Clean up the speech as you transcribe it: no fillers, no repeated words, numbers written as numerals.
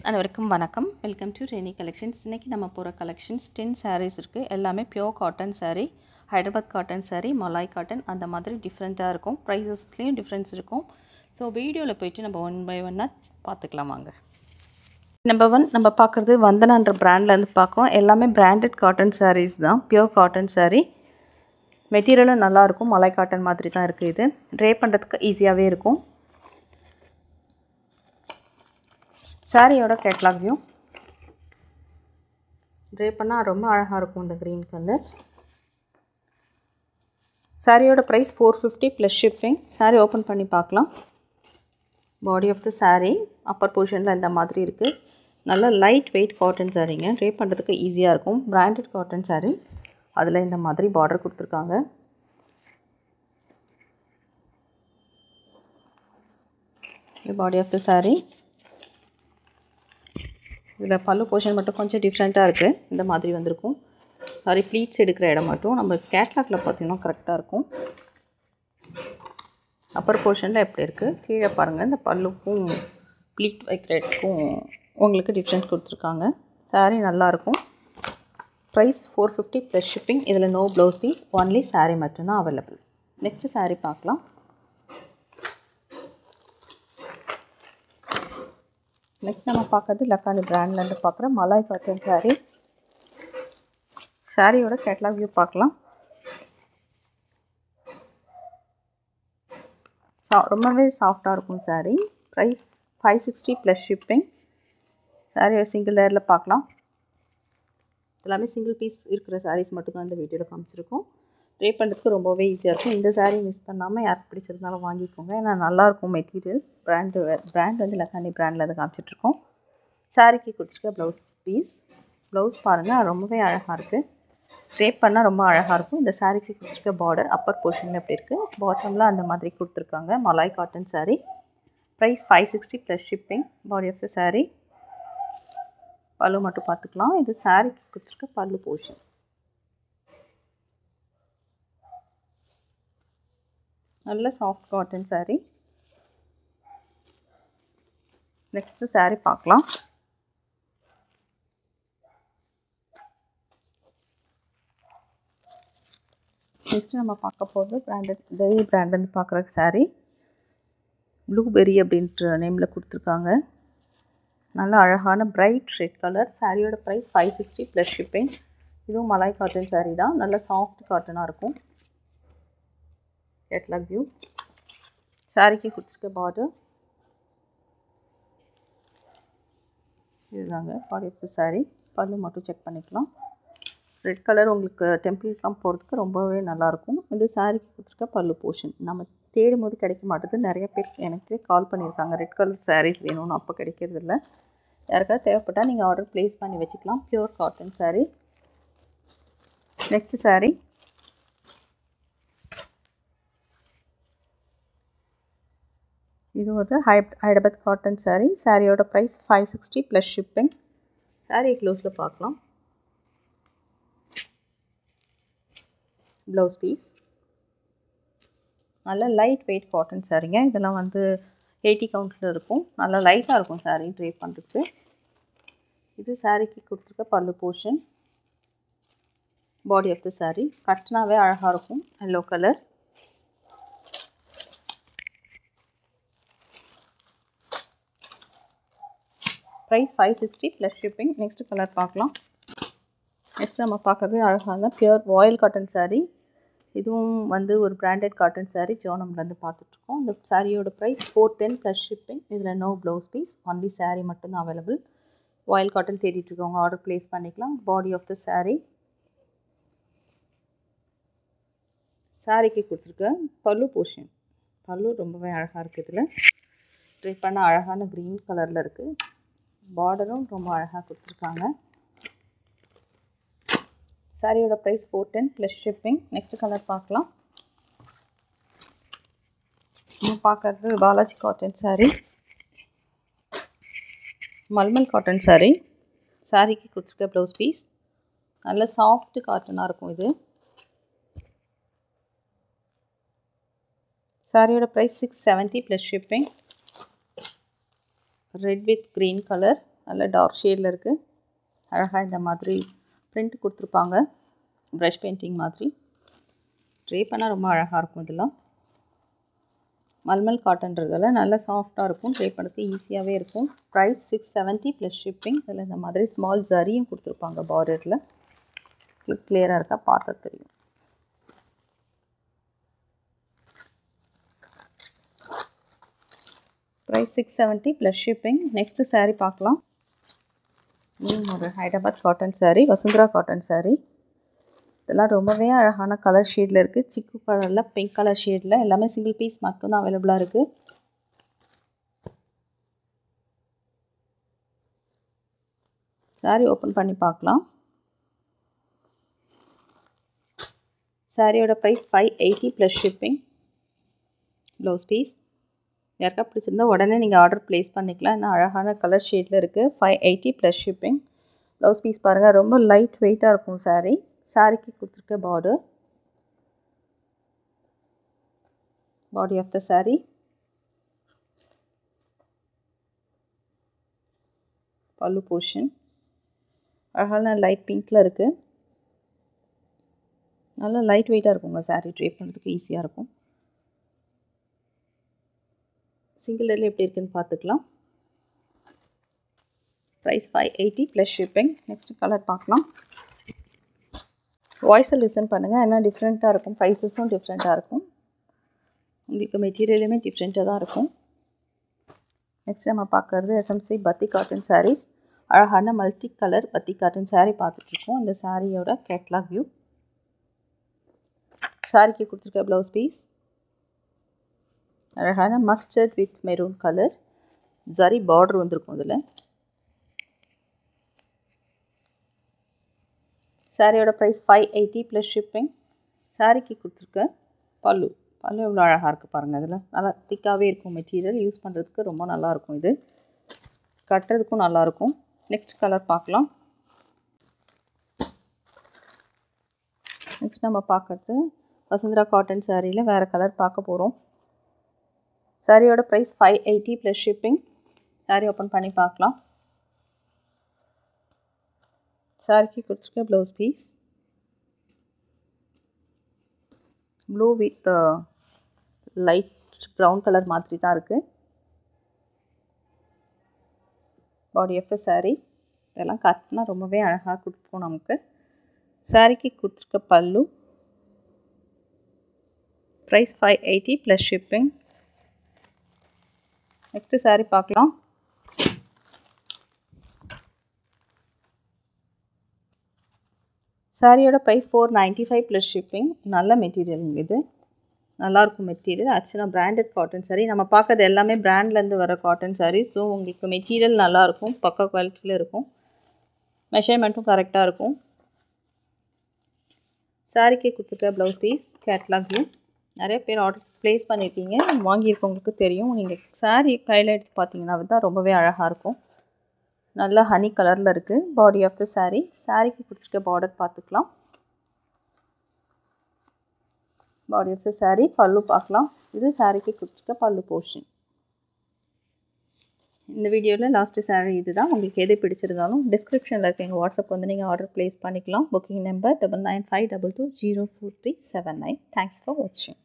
அனைவருக்கும் வணக்கம். Welcome to Reni collections. இன்றைக்கி நம்ம போகிற கலெக்ஷன்ஸ் 10 sarees இருக்குது. எல்லாமே pure cotton saree, Hyderabad cotton saree, Malai cotton அந்த மாதிரி டிஃப்ரெண்ட்டாக இருக்கும். ப்ரைஸஸ்லேயும் டிஃப்ரென்ஸ் இருக்கும். ஸோ வீடியோவில் போய்ட்டு நம்ம ஒன் பை ஒன்னாக பார்த்துக்கலாம் வாங்க. நம்பர் 1 நம்ம பார்க்குறது வந்தனான்ற பிராண்ட்லேருந்து பார்க்குறோம். எல்லாமே பிராண்டட் காட்டன் sarees தான், பியோர் காட்டன் saree. மெட்டீரியலும் நல்லாயிருக்கும், மலாய் காட்டன் மாதிரி தான் இருக்குது. இது ட்ரே பண்ணுறதுக்கு ஈஸியாகவே இருக்கும். சாரியோட கேட்லாக் வியூ ட்ரே பண்ணால் ரொம்ப அழகாக இருக்கும். இந்த க்ரீன் கலர் சாரியோட price 450 plus shipping. Sari open பண்ணி பார்க்கலாம். Body of the sari upper போர்ஷனில் இந்த மாதிரி இருக்குது. நல்ல லைட் வெயிட் காட்டன் சாரீங்க, ட்ரே பண்ணுறதுக்கு ஈஸியாக இருக்கும். பிராண்டட் காட்டன் சாரீ, அதில் இந்த மாதிரி பார்டர் கொடுத்துருக்காங்க. இது பாடி ஆஃப் த சாரீ. இதில் பல்லு போர்ஷன் மட்டும் கொஞ்சம் டிஃப்ரெண்ட்டாக இருக்குது. இந்த மாதிரி வந்திருக்கும். சாரி ப்ளீட்ஸ் எடுக்கிற இடம் மட்டும் நம்ம கேட்லாகில் பார்த்திங்கன்னா கரெக்டாக இருக்கும். அப்பர் போர்ஷனில் எப்படி இருக்குது, கீழே பாருங்கள். இந்த பல்லுக்கும் ப்ளீட் வைக்கிற இடத்துக்கும் உங்களுக்கு டிஃப்ரெண்ட் கொடுத்துருக்காங்க. சாரீ நல்லாயிருக்கும். Price 450 plus shipping. இதில் no blouse piece, only sari மட்டும்தான் அவைலபிள். நெக்ஸ்ட்டு சாரீ பார்க்கலாம். நெக்ஸ்ட் நம்ம பார்க்குறது லக்கானி பிராண்ட்லேருந்து பார்க்குற மலாய் காட்டன் சாரீ. சாரியோட கேட்லாக் வியூ பார்க்கலாம். ரொம்பவே சாஃப்டாக இருக்கும் சாரீ. Price 560 plus shipping. சாரியோட சிங்கிள் லேயரில் பார்க்கலாம். எல்லாமே சிங்கிள் பீஸ் இருக்கிற சாரீஸ் மட்டும்தான் இந்த வீடியோவில் காமிச்சிருக்கோம். ட்ரே பண்ணுறதுக்கு ரொம்பவே ஈஸியாக இருக்கும். இந்த சாரீ மிஸ் பண்ணாமல் யாருக்கு பிடிச்சிருந்தாலும் வாங்கிக்கோங்க. ஏன்னா நல்லாயிருக்கும் மெட்டீரியல். பிராண்ட் வந்து லக்கானி பிராண்டில் அதை காமிச்சிட்ருக்கோம். சாரீக்கு கொடுத்துருக்க ப்ளவுஸ் பீஸ். ப்ளவுஸ் பாருங்கள், ரொம்பவே அழகாக இருக்குது. ட்ரே பண்ணால் ரொம்ப அழகாக இருக்கும். இந்த சாரீக்கு கொடுத்துருக்க பார்டர் அப்பர் போர்ஷனில் எப்படி இருக்குது, பாட்டமில் அந்த மாதிரி கொடுத்துருக்காங்க. Malai cotton sari. Price 560 plus shipping. Body of the sari. பல்லு மட்டும் பார்த்துக்கலாம். இது சாரீக்கு கொடுத்துருக்க பல்லு போர்ஷன். நல்ல soft cotton sari. Next sari பார்க்கலாம். நெக்ஸ்ட்டு நம்ம பார்க்க போகிறது பிராண்டட் டெய்லி பிராண்ட்லேருந்து பார்க்குற சாரீ. ப்ளூபெரி அப்படின்ற நேமில் கொடுத்துருக்காங்க. நல்ல அழகான பிரைட் ரெட் கலர். சாரியோட ப்ரைஸ் 560 ப்ளஸ் ஷிப்பிங். இதுவும் மலாய் காட்டன் சாரீ தான். நல்ல சாஃப்ட் காட்டனாக இருக்கும். Catalogue view. சாரிக்கு கொடுத்துருக்க பார்டர் இதுதாங்க. Body of the sari. பல்லு மட்டும் செக் பண்ணிக்கலாம். ரெட் கலர் உங்களுக்கு டெம்பிள்லாம் போகிறதுக்கு ரொம்பவே நல்லாயிருக்கும். இந்த சாரீக்கு கொடுத்துருக்க பல்லு போர்ஷன் நம்ம தேடும் போது கிடைக்க மாட்டேது. நிறைய பேர் எனக்கு கால் பண்ணியிருக்காங்க ரெட் கலர் சாரீஸ் வேணும்னு. அப்போ கிடைக்கிறது இல்லை. யாருக்காவது தேவைப்பட்டால் நீங்கள் ஆர்டர் ப்ளேஸ் பண்ணி வச்சுக்கலாம். Pure cotton sari. Next sari. இது ஒரு ஹைதராபாத் காட்டன் சாரீ. சாரியோட ப்ரைஸ் 560 ப்ளஸ் ஷிப்பிங். சாரீ க்ளோஸில் பார்க்கலாம். Blouse piece. நல்ல லைட் வெயிட் காட்டன் சாரீங்க. இதெல்லாம் வந்து 80 கவுண்ட்டில் இருக்கும். நல்லா லைட்டாக இருக்கும் சாரீ ட்ரே பண்ணுறதுக்கு. இது சாரீக்கு கொடுத்துருக்க பல்லு portion. Body of the sari. கட்டினாவே அழகாக இருக்கும். Yellow colour. Price 560 plus shipping. Next colour பார்க்கலாம். நெக்ஸ்ட் நம்ம பார்க்குறது அழகான பியூர் வாயில் காட்டன் சாரீ. இதுவும் வந்து ஒரு பிராண்டட் காட்டன் சாரீ. ஜோனம்லேருந்து பார்த்துட்ருக்கோம். இந்த சாரியோட ப்ரைஸ் 410 ப்ளஸ் ஷிப்பிங். இதில் no blouse piece, only sari மட்டும்தான் அவைலபிள். வாயில் காட்டன் தேடிட்டுருக்கவங்க ஆர்டர் ப்ளேஸ் பண்ணிக்கலாம். Body of the sari. சாரீக்கு கொடுத்துருக்க பல்லு போர்ஷன். பல்லு ரொம்பவே அழகாக இருக்குது. இதில் ட்ரை பண்ண அழகான க்ரீன் கலரில் இருக்குது. பார்டரும் ரொம்ப அழகாக கொடுத்துருக்காங்க. சாரியோட price 410 plus shipping. Next colour பார்க்கலாம். நம்ம பார்க்குறது பாலாஜி காட்டன் சாரீ. மல்மல் காட்டன் சாரீ. சாரீக்கு கொடுத்துருக்க ப்ளவுஸ் பீஸ். நல்ல சாஃப்ட் காட்டனாக இருக்கும். இது சாரியோட price 670 plus shipping. Red with green colour, நல்ல டார்க் ஷேடில் இருக்குது. அழகாக இந்த மாதிரி பிரிண்ட் கொடுத்துருப்பாங்க, ப்ரஷ் பெயிண்டிங் மாதிரி. ட்ரே பண்ணால் ரொம்ப அழகாக இருக்கும். இதெல்லாம் மல்மல் காட்டன்றதால நல்லா சாஃப்டாக இருக்கும், ட்ரே பண்ணுறதுக்கு ஈஸியாகவே இருக்கும். Price 670 plus shipping. இதில் இந்த மாதிரி ஸ்மால் ஜரியும் கொடுத்துருப்பாங்க பார்டரில். கிளியராக இருக்கா பார்த்தா தெரியும். Price 670 plus shipping. Next sari பார்க்கலாம். ஒரு ஹைதராபாத் காட்டன் சாரீ, வசுந்தரா காட்டன் சாரீ. இதெல்லாம் ரொம்பவே அழகான கலர் ஷேடில் இருக்குது. சிக்கு கலரில், பிங்க் கலர் ஷேடில். எல்லாமே சிங்கிள் பீஸ் மட்டும்தான் அவைலபிளாக இருக்குது. சாரீ ஓப்பன் பண்ணி பார்க்கலாம். சாரியோட price 580 plus shipping. Blouse piece. யாருக்கா பிடிச்சிருந்தா உடனே நீங்கள் ஆர்டர் ப்ளேஸ் பண்ணிக்கலாம். ஏன்னா அழகான கலர் ஷேடில் இருக்குது. 580 ப்ளஸ் ஷிப்பிங். ப்ளவுஸ் பீஸ் பாருங்கள், ரொம்ப லைட் வெயிட்டாக இருக்கும் சாரீ. சாரீக்கு கொடுத்துருக்க border, body of the sari, pallu portion அழகான லைட் பிங்க்கில் இருக்குது. நல்லா லைட் வெயிட்டாக இருக்குங்க சாரீ, ட்ரே பண்ணுறதுக்கு ஈஸியாக இருக்கும். சிங்கிள் லேயரில் எப்படி இருக்குன்னு பார்த்துக்கலாம். Price 580 plus shipping. Next colour பார்க்கலாம். வாய்ஸை லிசன் பண்ணுங்கள், ஏன்னா டிஃப்ரெண்ட்டாக இருக்கும். ப்ரைஸஸும் டிஃப்ரெண்ட்டாக இருக்கும். உங்களுக்கு மெட்டீரியலுமே டிஃப்ரெண்ட்டாக தான் இருக்கும். நெக்ஸ்ட் நம்ம பார்க்குறது எஸ்எம்சி பத்தி காட்டன் சாரீஸ். அழகான மல்டி கலர் பத்தி காட்டன் சாரீ பார்த்துட்ருக்கோம். இந்த சாரியோட கேட்லாக் வியூ. சாரிக்கு கொடுத்துருக்க ப்ளவுஸ் பீஸ் அழகான mustard with maroon colour. Zari border வந்திருக்கும் இதில். சாரியோட ப்ரைஸ் 580 ப்ளஸ் ஷிப்பிங். சாரிக்கு கொடுத்துருக்க பல்லு எவ்வளோ அழகாக இருக்குது பாருங்கள். இதில் நல்லா திக்காகவே இருக்கும் மெட்டீரியல். யூஸ் பண்ணுறதுக்கு ரொம்ப நல்லாயிருக்கும். இது கட்டுறதுக்கும் நல்லாயிருக்கும். நெக்ஸ்ட் கலர் பார்க்கலாம். நெக்ஸ்ட் நம்ம பார்க்குறது வசுந்தரா காட்டன் சாரியில் வேறு கலர் பார்க்க போகிறோம். சாரியோட price 580 plus shipping. Sari open பண்ணி பார்க்கலாம். சாரிக்கு கொடுத்துருக்க blouse piece blue with light brown colour மாதிரி தான் இருக்குது. Body of the sari. இதெல்லாம் கட்டினா ரொம்பவே அழகாக கொடுக்கும் நமக்கு. சாரிக்கு கொடுத்துருக்க pallu. Price 580 plus shipping. Next sari பார்க்கலாம். சாரியோட ப்ரைஸ் 495 ப்ளஸ் ஷிப்பிங். நல்ல மெட்டீரியல், இது நல்லாயிருக்கும் மெட்டீரியல். ஆக்சுவலாக பிராண்டட் காட்டன் சாரீ. நம்ம பார்க்குறது எல்லாமே பிராண்ட்லேருந்து வர காட்டன் சாரீ. ஸோ உங்களுக்கு மெட்டீரியல் நல்லாயிருக்கும், பக்கா குவாலிட்டியில் இருக்கும். மெஷர்மெண்ட்டும் கரெக்டாக இருக்கும். சாரிக்கு கொடுத்துருக்க ப்ளவுஸ் பீஸ் கேட்லாக் வியூ. நிறைய பேர் ஆர்டர் ப்ளேஸ் பண்ணியிருக்கீங்க, வாங்கியிருக்கவங்களுக்கு தெரியும். நீங்கள் சாரீ கையில் எடுத்து பார்த்தீங்கன்னா தான் ரொம்பவே அழகாக இருக்கும். நல்லா ஹனி கலரில் இருக்குது பாடி ஆஃப் த சாரீ. சாரீக்கு கொடுத்துருக்க பார்டர் பார்த்துக்கலாம். Body of the sari. Pallu பார்க்கலாம். இது சாரீக்கு கொடுத்துருக்க பல்லு போர்ஷன். இந்த வீடியோவில் லாஸ்ட்டு சாரீ இது தான். உங்களுக்கு எது பிடிச்சிருந்தாலும் டிஸ்கிரிப்ஷனில் இருக்க எங்கள் வாட்ஸ்அப் வந்து நீங்கள் ஆர்டர் ப்ளேஸ் பண்ணிக்கலாம். Booking number 9952204379. தேங்க்ஸ் ஃபார் வாட்சிங்.